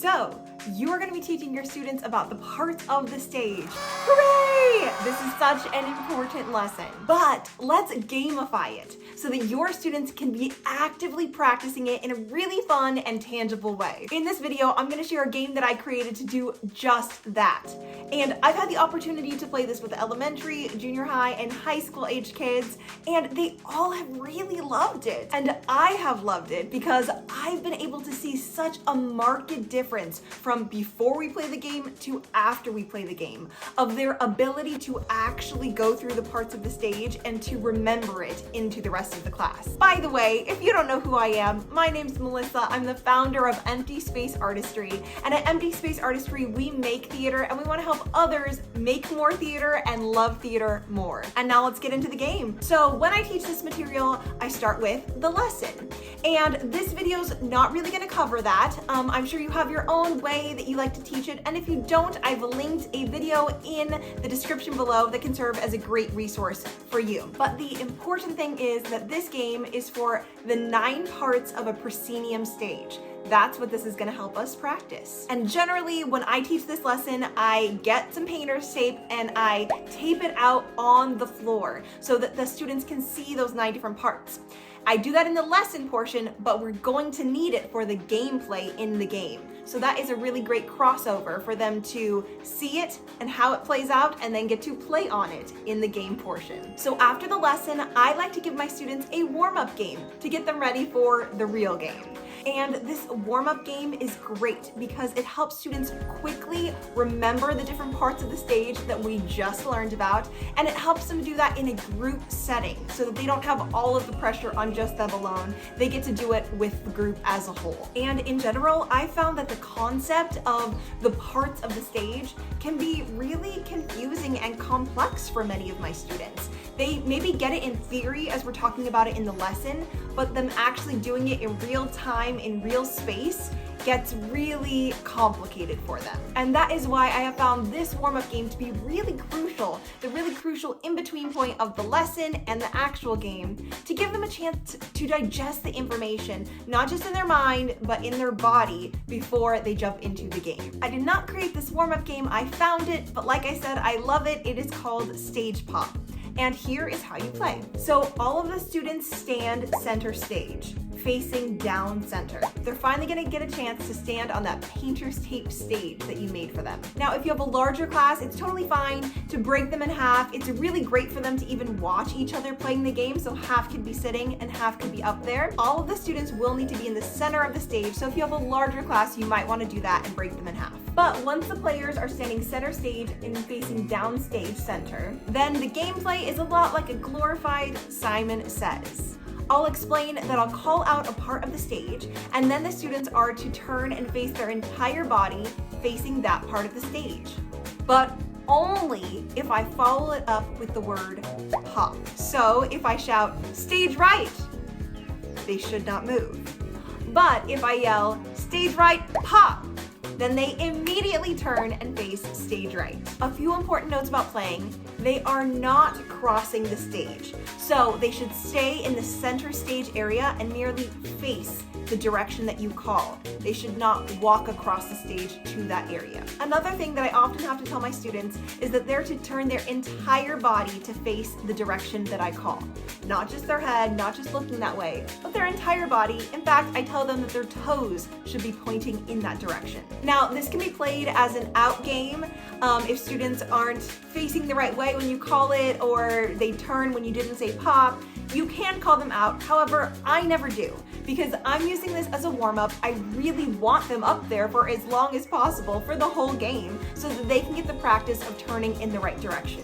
So, you're going to be teaching your students about the parts of the stage. Hooray! This is such an important lesson. But let's gamify it so that your students can be actively practicing it in a really fun and tangible way. In this video, I'm going to share a game that I created to do just that. And I've had the opportunity to play this with elementary, junior high, and high school age kids, and they all have really loved it. And I have loved it because I've been able to see such a marked difference from before we play the game to after we play the game, of their ability to actually go through the parts of the stage and to remember it into the rest of the class. By the way, if you don't know who I am, my name's Melissa. I'm the founder of Empty Space Artistry, and at Empty Space Artistry, we make theater and we want to help others make more theater and love theater more. And now let's get into the game. So when I teach this material, I start with the lesson. And this video's not really going to cover that. I'm sure you have your own way that you like to teach it, and if you don't, I've linked a video in the description below that can serve as a great resource for you. But the important thing is that this game is for the 9 parts of a proscenium stage. That's what this is going to help us practice. And generally, when I teach this lesson, I get some painter's tape and I tape it out on the floor so that the students can see those 9 different parts. I do that in the lesson portion, but we're going to need it for the gameplay in the game. So that is a really great crossover for them to see it and how it plays out and then get to play on it in the game portion. So after the lesson, I like to give my students a warm-up game to get them ready for the real game. And this warm-up game is great because it helps students quickly remember the different parts of the stage that we just learned about, and it helps them do that in a group setting so that they don't have all of the pressure on just them alone. They get to do it with the group as a whole. And in general, I found that the concept of the parts of the stage can be really confusing and complex for many of my students. They maybe get it in theory as we're talking about it in the lesson, but them actually doing it in real time, in real space, gets really complicated for them. And that is why I have found this warm-up game to be really crucial, the really crucial in-between point of the lesson and the actual game, to give them a chance to digest the information, not just in their mind, but in their body before they jump into the game. I did not create this warm-up game, I found it, but like I said, I love it. It is called Stage Pop. And here is how you play. So all of the students stand center stage, facing down center. They're finally gonna get a chance to stand on that painter's tape stage that you made for them. Now, if you have a larger class, it's totally fine to break them in half. It's really great for them to even watch each other playing the game, so half could be sitting and half could be up there. All of the students will need to be in the center of the stage, so if you have a larger class, you might wanna do that and break them in half. But once the players are standing center stage and facing downstage center, then the gameplay is a lot like a glorified Simon Says. I'll explain that I'll call out a part of the stage, and then the students are to turn and face their entire body facing that part of the stage. But only if I follow it up with the word pop. So if I shout, "Stage right," they should not move. But if I yell, "Stage right, pop," then they immediately turn and face stage right. A few important notes about playing: they are not crossing the stage. So they should stay in the center stage area and merely face the direction that you call. They should not walk across the stage to that area. Another thing that I often have to tell my students is that they're to turn their entire body to face the direction that I call. Not just their head, not just looking that way, but their entire body. In fact, I tell them that their toes should be pointing in that direction. Now, this can be played as an out game if students aren't facing the right way when you call it, or they turn when you didn't say pop. You can call them out. However, I never do, because I'm using this as a warm-up. I really want them up there for as long as possible for the whole game so that they can get the practice of turning in the right direction.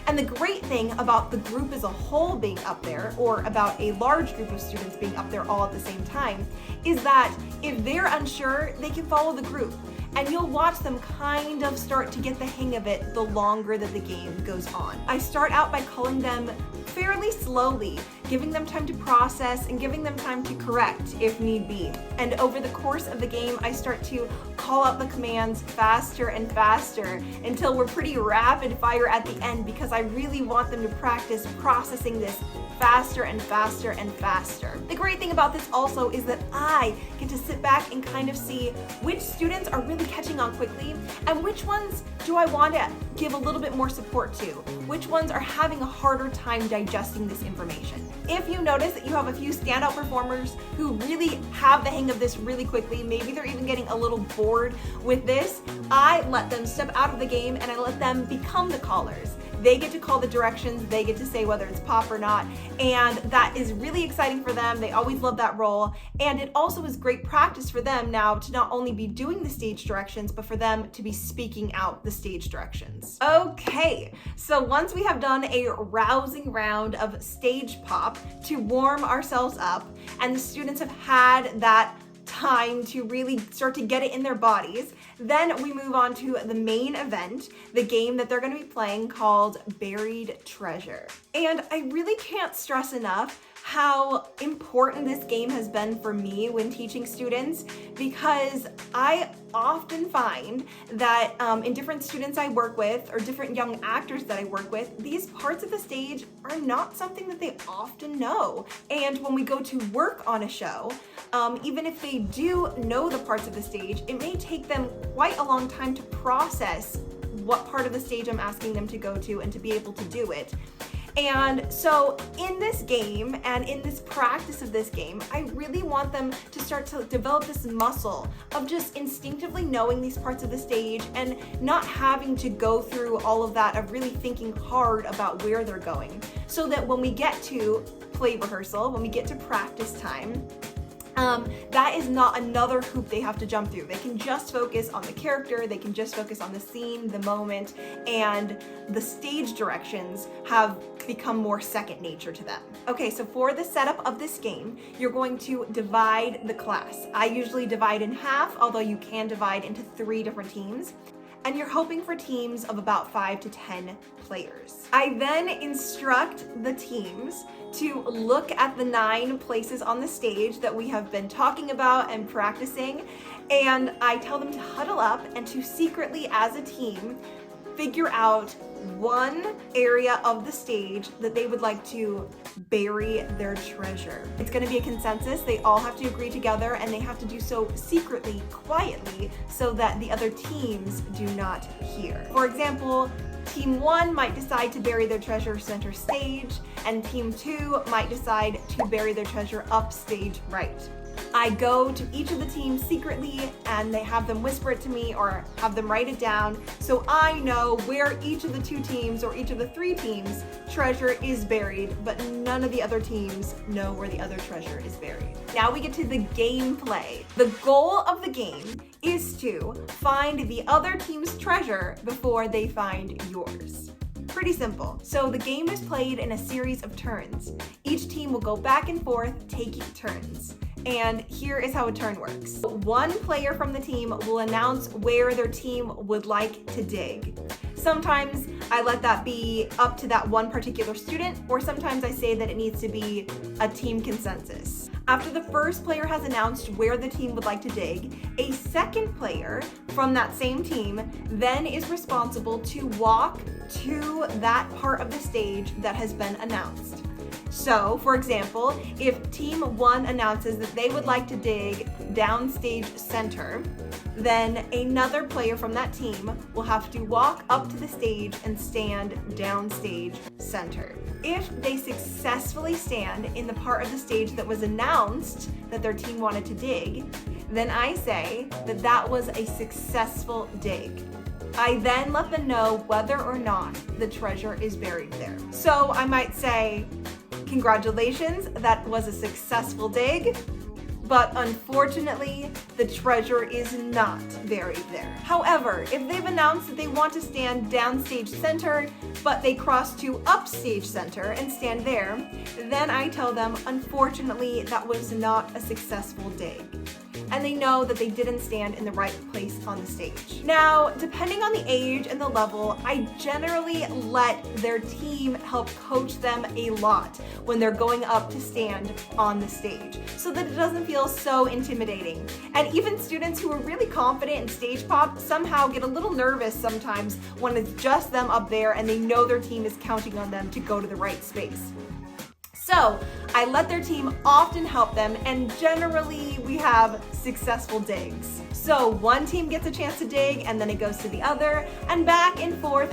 And the great thing about the group as a whole being up there, or about a large group of students being up there all at the same time, is that if they're unsure, they can follow the group. And you'll watch them kind of start to get the hang of it the longer that the game goes on. I start out by calling them fairly slowly, giving them time to process and giving them time to correct if need be. And over the course of the game, I start to call out the commands faster and faster until we're pretty rapid fire at the end, because I really want them to practice processing this faster and faster and faster. The great thing about this also is that I get to sit back and kind of see which students are really catching on quickly and which ones do I want to give a little bit more support to, which ones are having a harder time digesting this information. If you notice that you have a few standout performers who really have the hang of this really quickly, maybe they're even getting a little bored with this, I let them step out of the game and I let them become the callers. They get to call the directions, they get to say whether it's pop or not, and that is really exciting for them. They always love that role, and it also is great practice for them now to not only be doing the stage directions, but for them to be speaking out the stage directions. Okay, so once we have done a rousing round of stage pop to warm ourselves up, and the students have had that time to really start to get it in their bodies, then we move on to the main event, the game that they're going to be playing called Buried Treasure. And I really can't stress enough how important this game has been for me when teaching students, because I often find that in different students I work with or different young actors that I work with, these parts of the stage are not something that they often know. And when we go to work on a show, even if they do know the parts of the stage, it may take them quite a long time to process what part of the stage I'm asking them to go to and to be able to do it. And so in this game and in this practice of this game, I really want them to start to develop this muscle of just instinctively knowing these parts of the stage and not having to go through all of that of really thinking hard about where they're going. So that when we get to play rehearsal, when we get to practice time, that is not another hoop they have to jump through. They can just focus on the character, they can just focus on the scene, the moment, and the stage directions have become more second nature to them. Okay, so for the setup of this game, you're going to divide the class. I usually divide in half, although you can divide into 3 different teams. And you're hoping for teams of about 5 to 10 players. I then instruct the teams to look at the 9 places on the stage that we have been talking about and practicing, and I tell them to huddle up and to secretly, as a team, figure out one area of the stage that they would like to bury their treasure. It's going to be a consensus. They all have to agree together, and they have to do so secretly, quietly, so that the other teams do not hear. For example, Team 1 might decide to bury their treasure center stage, and Team 2 might decide to bury their treasure upstage right. I go to each of the teams secretly and they have them whisper it to me or have them write it down so I know where each of the 2 teams or each of the 3 teams' treasure is buried, but none of the other teams know where the other treasure is buried. Now we get to the gameplay. The goal of the game is to find the other team's treasure before they find yours. Pretty simple. So the game is played in a series of turns. Each team will go back and forth, taking turns. And here is how a turn works. One player from the team will announce where their team would like to dig. Sometimes I let that be up to that one particular student, or sometimes I say that it needs to be a team consensus. After the first player has announced where the team would like to dig, a second player from that same team then is responsible to walk to that part of the stage that has been announced. So, for example, if Team 1 announces that they would like to dig downstage center, then another player from that team will have to walk up to the stage and stand downstage center. If they successfully stand in the part of the stage that was announced that their team wanted to dig, then I say that that was a successful dig. I then let them know whether or not the treasure is buried there. So I might say, congratulations, that was a successful dig, but unfortunately, the treasure is not buried there. However, if they've announced that they want to stand downstage center, but they cross to upstage center and stand there, then I tell them, unfortunately, that was not a successful dig. and they know that they didn't stand in the right place on the stage. Now, depending on the age and the level, I generally let their team help coach them a lot when they're going up to stand on the stage, so that it doesn't feel so intimidating. And even students who are really confident in stage pop somehow get a little nervous sometimes when it's just them up there and they know their team is counting on them to go to the right space. So I let their team often help them, and generally we have successful digs. So one team gets a chance to dig, and then it goes to the other, and back and forth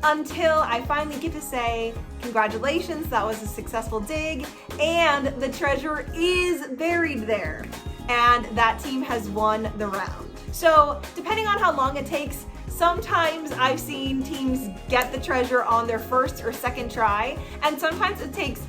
until I finally get to say, congratulations, that was a successful dig, and the treasure is buried there, and that team has won the round. So depending on how long it takes, sometimes I've seen teams get the treasure on their first or second try, and sometimes it takes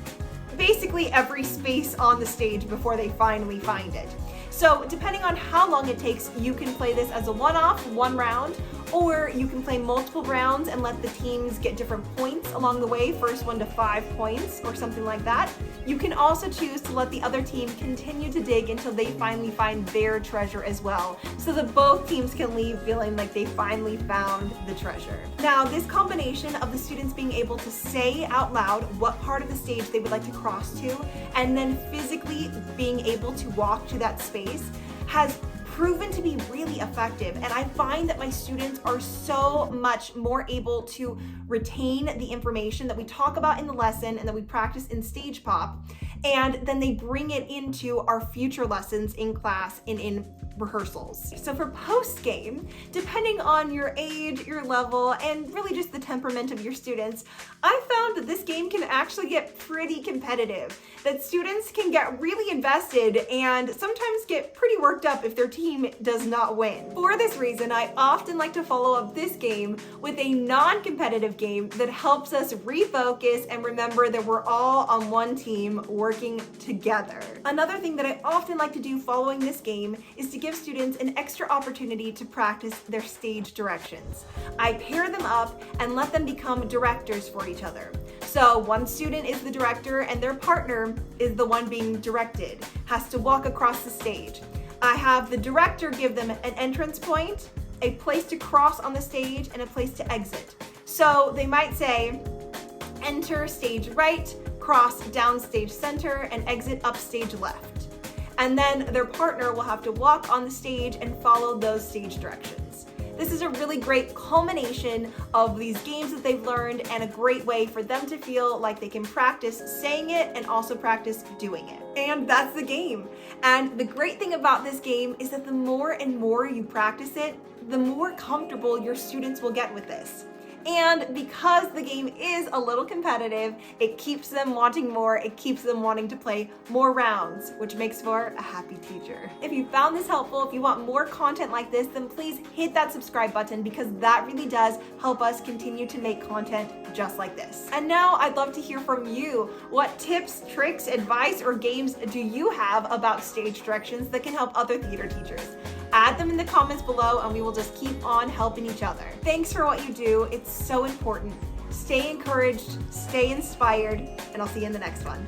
basically every space on the stage before they finally find it. So depending on how long it takes, you can play this as a one-off, one round, or you can play multiple rounds and let the teams get different points along the way, first 1 to 5 points or something like that. You can also choose to let the other team continue to dig until they finally find their treasure as well, so that both teams can leave feeling like they finally found the treasure. Now, this combination of the students being able to say out loud what part of the stage they would like to cross to, and then physically being able to walk to that space, has proven to be really effective, and I find that my students are so much more able to retain the information that we talk about in the lesson and that we practice in stage pop, and then they bring it into our future lessons in class and in rehearsals. So for post-game, depending on your age, your level, and really just the temperament of your students, I found that this game can actually get pretty competitive, that students can get really invested and sometimes get pretty worked up if their team does not win. For this reason, I often like to follow up this game with a non-competitive game that helps us refocus and remember that we're all on one team working together. Another thing that I often like to do following this game is to give students an extra opportunity to practice their stage directions. I pair them up and let them become directors for each other. So one student is the director and their partner is the one being directed, has to walk across the stage. I have the director give them an entrance point, a place to cross on the stage, and a place to exit. So they might say, enter stage right, cross down stage center, and exit up stage left. And then their partner will have to walk on the stage and follow those stage directions. This is a really great culmination of these games that they've learned, and a great way for them to feel like they can practice saying it and also practice doing it. And that's the game. And the great thing about this game is that the more and more you practice it, the more comfortable your students will get with this. And because the game is a little competitive, it keeps them wanting more, it keeps them wanting to play more rounds, which makes for a happy teacher. If you found this helpful, if you want more content like this, then please hit that subscribe button, because that really does help us continue to make content just like this. And now I'd love to hear from you. What tips, tricks, advice, or games do you have about stage directions that can help other theater teachers? Add them in the comments below and we will just keep on helping each other. Thanks for what you do. It's so important. Stay encouraged, stay inspired, and I'll see you in the next one.